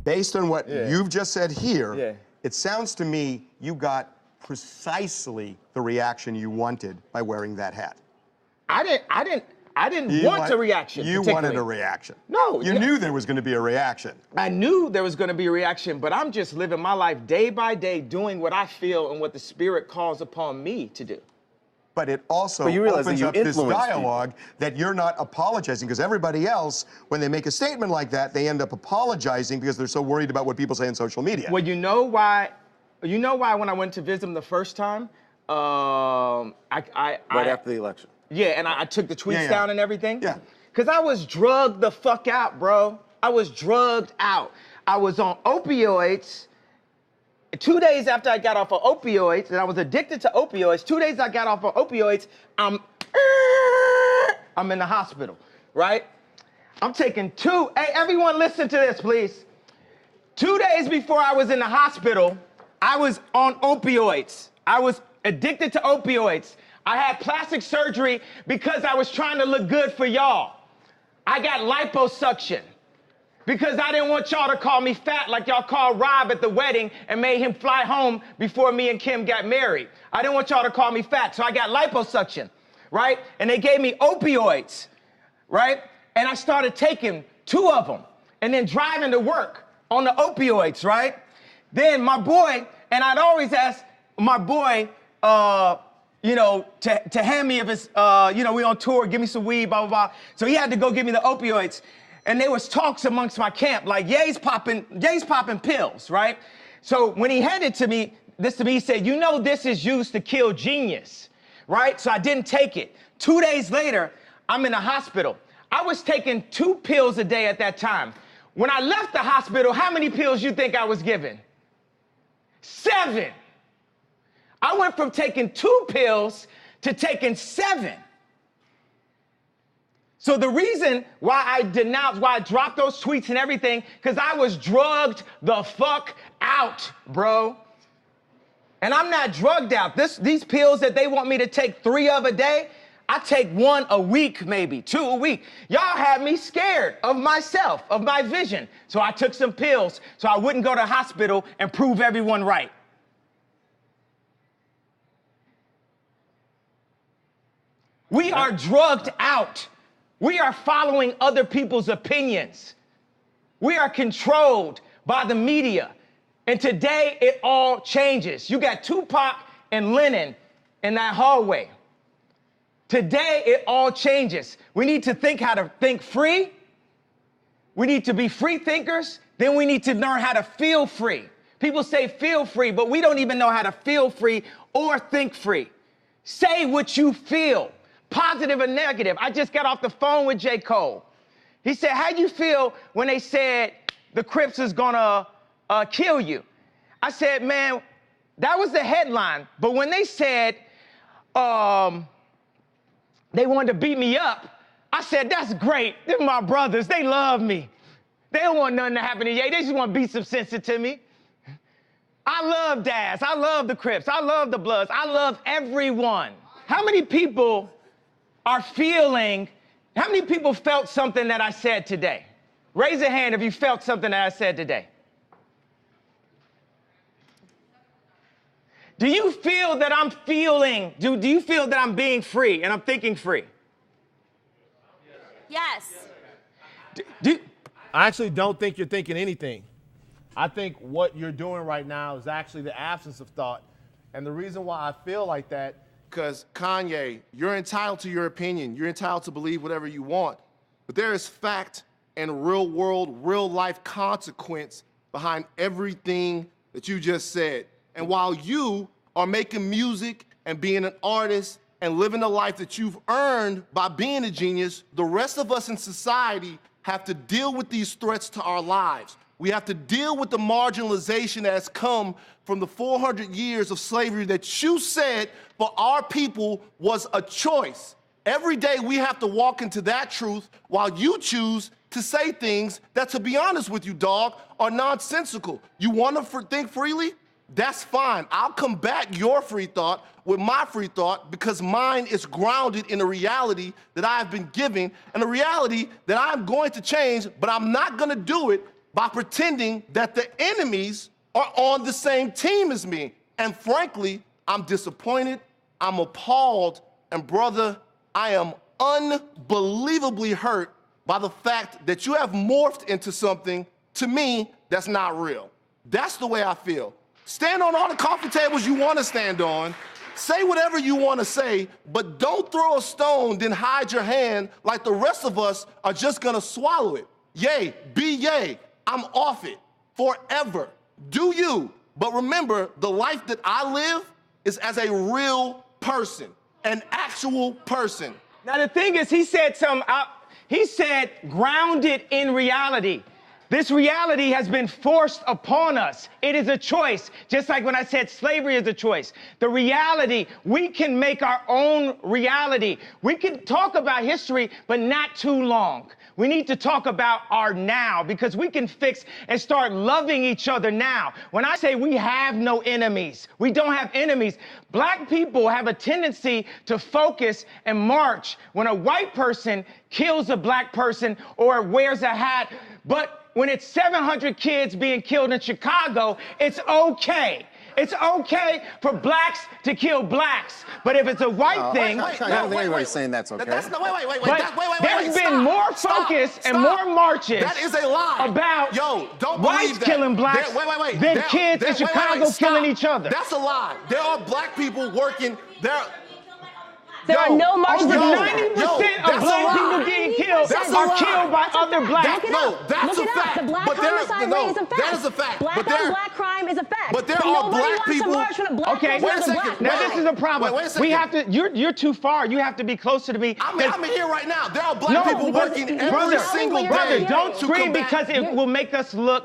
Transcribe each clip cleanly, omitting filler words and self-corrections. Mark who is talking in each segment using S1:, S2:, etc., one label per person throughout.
S1: Based on what you've just said here,
S2: Yeah.
S1: it sounds to me you got precisely the reaction you wanted by wearing that hat.
S2: I didn't want a reaction.
S1: You wanted a reaction.
S2: No.
S1: You knew there was going to be a reaction.
S2: I knew there was going to be a reaction, but I'm just living my life day by day, doing what I feel and what the Spirit calls upon me to do.
S1: But it also
S3: you realize
S1: opens
S3: that you
S1: up this
S3: influence
S1: dialogue that you're not apologizing, because everybody else, when they make a statement like that, they end up apologizing because they're so worried about what people say on social media.
S2: Well, you know why when I went to visit him the first time,
S3: Right after the election.
S2: Yeah, and I took the tweets down and everything.
S1: Yeah.
S2: Because I was drugged the fuck out, bro. I was drugged out. I was on opioids. 2 days after I got off of opioids, and I was addicted to opioids, 2 days I got off of opioids, I'm in the hospital, right? I'm taking hey, everyone listen to this, please. 2 days before I was in the hospital, I was on opioids. I was addicted to opioids. I had plastic surgery because I was trying to look good for y'all. I got liposuction because I didn't want y'all to call me fat like y'all called Rob at the wedding and made him fly home before me and Kim got married. I didn't want y'all to call me fat, so I got liposuction, right? And they gave me opioids, right? And I started taking 2 of them and then driving to work on the opioids, right? Then my boy, and I'd always ask my boy, to hand me if it's, we on tour, give me some weed, blah, blah, blah. So he had to go give me the opioids. And there was talks amongst my camp, like, Ye's popping pills, right? So when he handed this to me, he said, this is used to kill genius, right? So I didn't take it. 2 days later, I'm in the hospital. I was taking 2 pills a day at that time. When I left the hospital, how many pills you think I was given? 7. I went from taking 2 pills to taking 7. So the reason why I dropped those tweets and everything, because I was drugged the fuck out, bro. And I'm not drugged out. These pills that they want me to take 3 of a day, I take 1 a week, maybe 2 a week. Y'all had me scared of myself, of my vision. So I took some pills so I wouldn't go to the hospital and prove everyone right. We are drugged out. We are following other people's opinions. We are controlled by the media. And today it all changes. You got Tupac and Lennon in that hallway. Today it all changes. We need to think how to think free. We need to be free thinkers. Then we need to learn how to feel free. People say feel free, but we don't even know how to feel free or think free. Say what you feel. Positive or negative. I just got off the phone with J. Cole. He said, how you feel when they said the Crips is gonna kill you? I said, man, that was the headline. But when they said they wanted to beat me up, I said, that's great. They're my brothers. They love me. They don't want nothing to happen to Ye. They just want to beat some sense into me. I love Daz. I love the Crips. I love the Bloods. I love everyone. How many people how many people felt something that I said today? Raise a hand if you felt something that I said today. Do you feel that I'm do you feel that I'm being free and I'm thinking free?
S4: Yes.
S5: I actually don't think you're thinking anything. I think what you're doing right now is actually the absence of thought. And the reason why I feel like that, because Kanye, you're entitled to your opinion. You're entitled to believe whatever you want. But there is fact and real world, real life consequence behind everything that you just said. And while you are making music and being an artist and living the life that you've earned by being a genius, the rest of us in society have to deal with these threats to our lives. We have to deal with the marginalization that has come from the 400 years of slavery that you said for our people was a choice. Every day we have to walk into that truth while you choose to say things that, to be honest with you, dog, are nonsensical. You want to think freely? That's fine. I'll combat your free thought with my free thought because mine is grounded in a reality that I've been given and a reality that I'm going to change, but I'm not going to do it by pretending that the enemies are on the same team as me. And frankly, I'm disappointed, I'm appalled, and brother, I am unbelievably hurt by the fact that you have morphed into something, to me, that's not real. That's the way I feel. Stand on all the coffee tables you want to stand on, say whatever you want to say, but don't throw a stone, then hide your hand like the rest of us are just gonna swallow it. Yay, be yay, I'm off it, forever. Do you, but remember, the life that I live is as a real person, an actual person.
S2: Now the thing is, he said grounded in reality. This reality has been forced upon us. It is a choice, just like when I said slavery is a choice. The reality, we can make our own reality. We can talk about history, but not too long. We need to talk about our now, because we can fix and start loving each other now. When I say we have no enemies, we don't have enemies. Black people have a tendency to focus and march when a white person kills a black person or wears a hat, but when it's 700 kids being killed in Chicago, it's okay. It's okay for blacks to kill blacks. But if it's a white thing...
S3: I don't think anybody's saying that's okay.
S5: That's not, wait,
S2: there's been more focus and more marches
S5: that is a lie.
S2: About
S5: don't
S2: whites killing blacks than kids in Chicago killing each other.
S5: That's a lie. There are black people working there.
S4: There are no marches.
S2: Over 90% of black people getting killed are killed by other blacks.
S5: That's a fact.
S4: The black homicide rate is a fact.
S5: That is a fact.
S4: Black on black crime is a fact.
S5: But there are black people.
S2: Okay,
S5: wait a second.
S2: Now this is a problem.
S5: Wait a second.
S2: We have to. You're too far. You have to be closer to me.
S5: I'm here right now. There are black people working every single day.
S2: Brother, don't scream because it will make us look.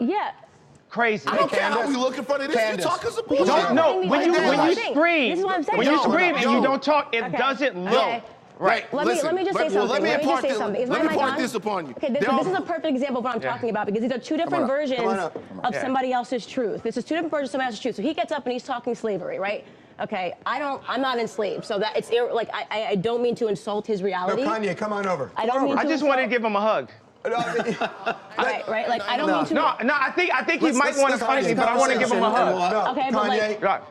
S2: Crazy.
S5: I don't care how we look in front of this. You're talking some bullshit.
S2: No, when you scream,
S4: this is what I'm saying.
S2: when you scream and you don't talk, it doesn't look right.
S4: Let me just say something.
S5: Let me impart this upon you.
S4: Okay, this is a perfect example of what I'm talking about, because these are two different versions of somebody else's truth. This is two different versions of somebody else's truth. So he gets up and he's talking slavery, right? Okay, I'm not enslaved, so that it's like I don't mean to insult his reality.
S1: No, Kanye, come on over.
S4: I don't mean to.
S2: I just wanted to give him a hug.
S4: Right. Like I don't mean to.
S2: No. I think he might want to fight me, but I want to give him a hug.
S4: Okay, but like.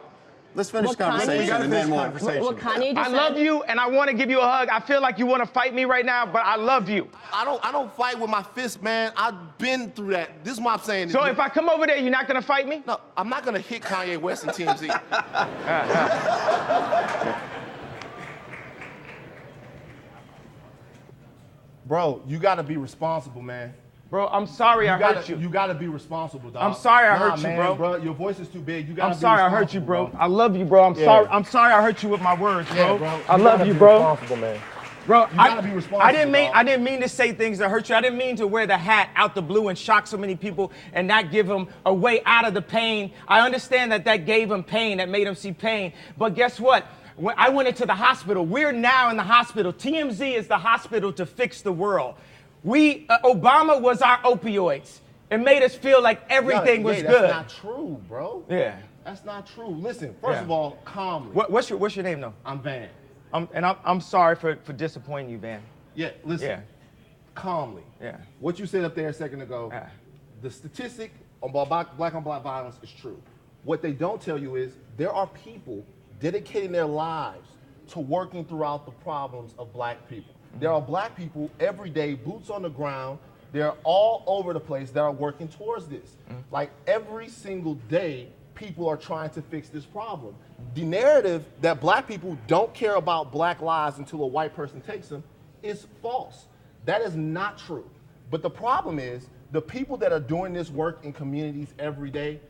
S3: Let's finish the conversation and then we'll...
S4: What Kanye just
S2: I love you, and I want to give you a hug. I feel like you want to fight me right now, but I love you.
S5: I don't fight with my fist, man. I've been through that. This is what I'm saying.
S2: So if I come over there, you're not going to fight me?
S5: No, I'm not going to hit Kanye West and TMZ. Bro, you got to be responsible, man.
S2: Bro, I'm sorry I hurt you.
S5: You got to be responsible, dog.
S2: I'm sorry I hurt you, bro.
S5: Your voice is too big. You got to be responsible.
S2: I'm sorry I hurt you, bro. I love you, bro. I'm sorry I hurt you with my words, bro. I love you, bro.
S5: Responsible, man.
S2: Bro,
S5: you gotta be responsible.
S2: I didn't mean to say things that hurt you. I didn't mean to wear the hat out the blue and shock so many people and not give them a way out of the pain. I understand that gave him pain, that made him see pain. But guess what? When I went into the hospital. We're now in the hospital. TMZ is the hospital to fix the world. Obama was our opioids. It made us feel like everything was good.
S5: That's not true, bro.
S2: Yeah.
S5: That's not true. Listen, first of all, calmly.
S2: What's your name, though?
S5: I'm Van.
S2: I'm sorry for disappointing you, Van.
S5: Yeah, listen.
S2: Yeah.
S5: Calmly.
S2: Yeah.
S5: What you said up there a second ago, the statistic on black on black violence is true. What they don't tell you is there are people dedicating their lives to working throughout the problems of black people. There are black people every day, boots on the ground. They're all over the place that are working towards this. Like every single day, people are trying to fix this problem. The narrative that black people don't care about black lives until a white person takes them is false. That is not true. But the problem is the people that are doing this work in communities every day,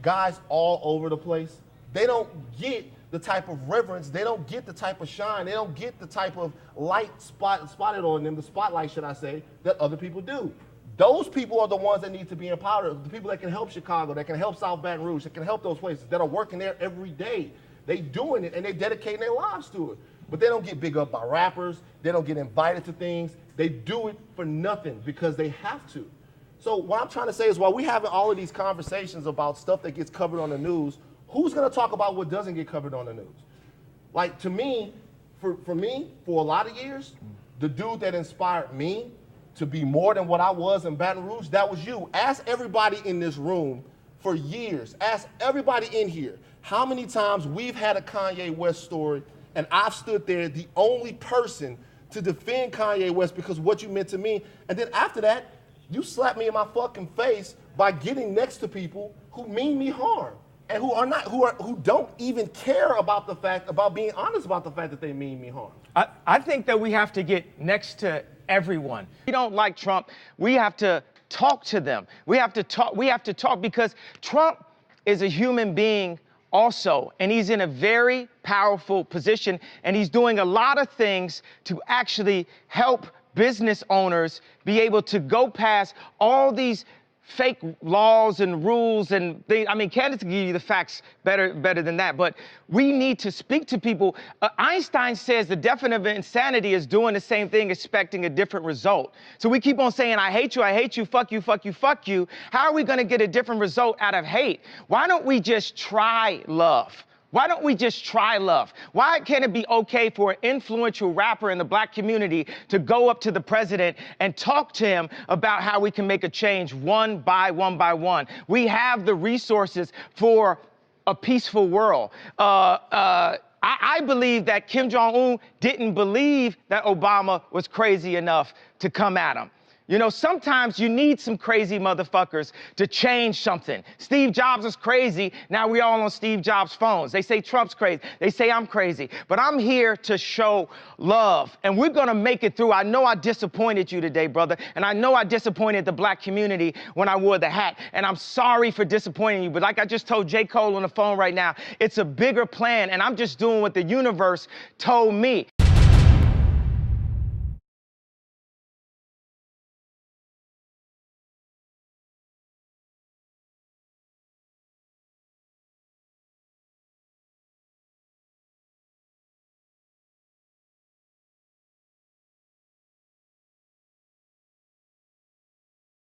S5: guys all over the place, they don't get the type of reverence, they don't get the type of shine, they don't get the type of light spotted on them, the spotlight, should I say, that other people do. Those people are the ones that need to be empowered, the people that can help Chicago, that can help South Baton Rouge, that can help those places, that are working there every day. They doing it and they dedicating their lives to it. But they don't get big up by rappers, they don't get invited to things, they do it for nothing because they have to. So what I'm trying to say is while we're having all of these conversations about stuff that gets covered on the news, who's gonna talk about what doesn't get covered on the news? Like to me, for me, for a lot of years, the dude that inspired me to be more than what I was in Baton Rouge, that was you. Ask everybody in this room for years. Ask everybody in here how many times we've had a Kanye West story and I've stood there the only person to defend Kanye West because what you meant to me. And then after that, you slap me in my fucking face by getting next to people who mean me harm and who don't even care about being honest about the fact that they mean me harm.
S2: I think that we have to get next to everyone. We don't like Trump. We have to talk to them. We have to talk because Trump is a human being also, and he's in a very powerful position, and he's doing a lot of things to actually help business owners be able to go past all these fake laws and rules and things. I mean, candidates can give you the facts better than that, but we need to speak to people. Einstein says the definition of insanity is doing the same thing, expecting a different result. So we keep on saying, I hate you, fuck you, fuck you, fuck you. How are we gonna get a different result out of hate? Why don't we just try love? Why don't we just try love? Why can't it be okay for an influential rapper in the black community to go up to the president and talk to him about how we can make a change one by one? We have the resources for a peaceful world. I believe that Kim Jong-un didn't believe that Obama was crazy enough to come at him. You know, sometimes you need some crazy motherfuckers to change something. Steve Jobs is crazy. Now we all on Steve Jobs' phones. They say Trump's crazy. They say I'm crazy. But I'm here to show love. And we're going to make it through. I know I disappointed you today, brother. And I know I disappointed the black community when I wore the hat. And I'm sorry for disappointing you. But like I just told J. Cole on the phone right now, it's a bigger plan. And I'm just doing what the universe told me.